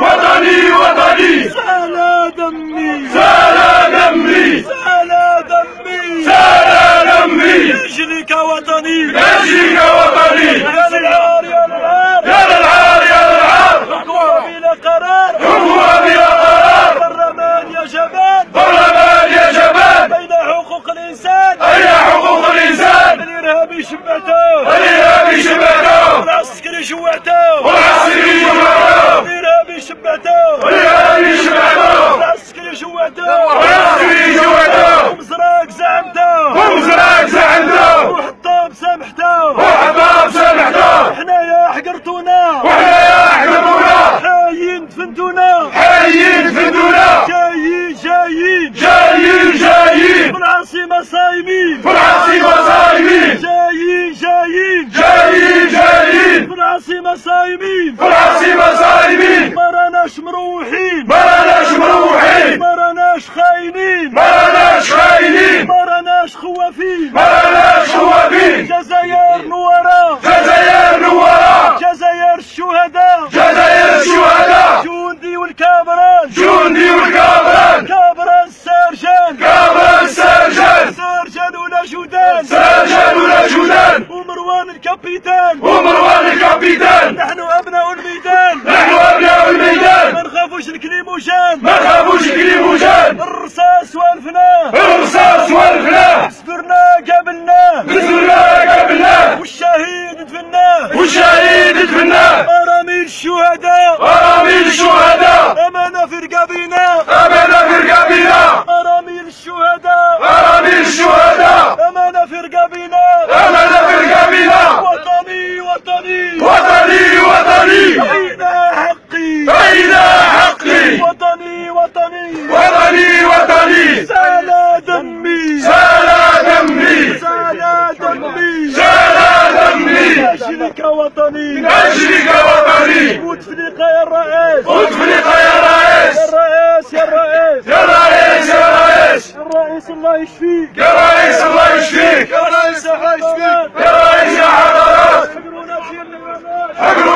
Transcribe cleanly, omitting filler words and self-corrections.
وطني وطني سال دمي سال دمي سال دمي سال دمي لاجلك وطني لاجلك وطني يا للعار يا للعار يا للعار يا للعار حكومة بلا قرار حكومة بلا قرار برلمان يا جبان برلمان يا جبان أين حقوق الإنسان أين حقوق الإنسان الإرهابي شبعته الإرهابي شبعته والعسكري جوعته والعسكري جوعته الإرهابي شبعته والإرهابي شبعته والعسكري جوعته والعسكري جوعته ومزراك زعمته ومزراك زعمته وحطاب سامحته وحطاب سامحته حنايا حقرتونا وحنايا حقرتونا حايين دفنتونا حايين دفنتونا جايين جايين جايين جايين في العاصمة صايمين في العاصمة صايمين جايين جايين جايين جايين في العاصمة صايمين في العاصمة صايمين ما راناش مروحين ما راناش مروحين ما راناش خاينين ما راناش خاينين ما راناش خوافين ما راناش خوافين جزائر نوارة جزائر نوارة جزائر الشهداء جزائر الشهداء جندي والكابران جندي والكابران كابران سارجان كابران سرجان سارجان ولا جودان سرجان ولا جودان ومروان الكابيتان ومروان الكابيتان نحن أبناء الميدان نحن أبناء الميدان ما نخافوش الكليموجان ما نخافوش الكليموجان الرصاص والفنان الرصاص والفناء صبرنا قابلناه بسرنا قبلناه والشهيد دفناه والشهيد دفناه أراميل الشهداء أراميل الشهداء أمانة في رقابنا أمانة في رقابنا أراميل الشهداء أراميل الشهداء أمانة في رقابنا أمانة في رقابنا وطني وطني وطني وطني أين حقي أين حقي وطني وطني وطني وطني سال دمي سال دمي سال دمي سال دمي لاجلك وطني لاجلك وطني وتفليقة يا الرئيس وتفلق يا رئيس يا الرئيس يا الرئيس يا رئيس يا رئيس الرئيس الله يشفيك يا رئيس الله يشفيك يا رئيس الله يشفيك يا رئيس يا حضرات حقرونا في النيرانات حقروا